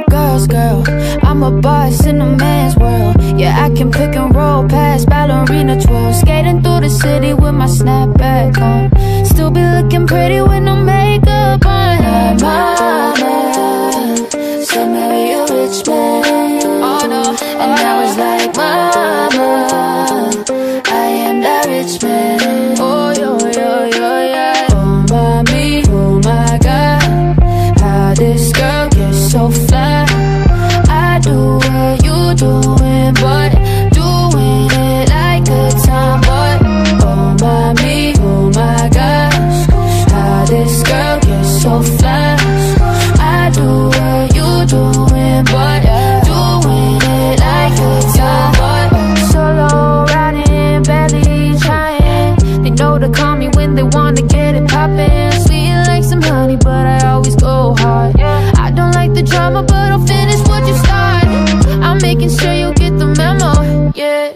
girl's girl. I'm a boss in a man's world. Yeah, I can pick and roll past ballerina twirl. Skating through the city with my snapback on. Still be looking pretty with no makeup on. Hey mama, say marry a rich man. Oh no, and I was like, mama, I am that rich man. Oh yo yo yo yeah. Oh mommy, oh my God, how this girl gets so fly. I do what you doing, but doing it like a tomboy. Oh mommy, oh my gosh, how this girl gets so fly. I do what you doing, but doing it like a tomboy. Solo riding, barely trying. They know to call me when they wanna get it poppin'. Sweet like some honey, but I always go hard. I don't like the drama, but I'll finish what you started. I'm making sure you get the memo, yeah.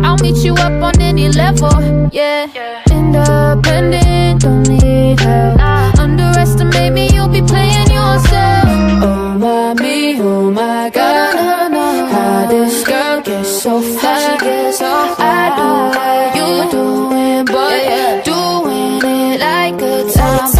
I'll meet you up on any level, yeah. Independent, don't need help. Underestimate me, you'll be playing yourself. Oh mommy, oh my God, how this girl gets so fly. I do what you doing, but doing it like a time.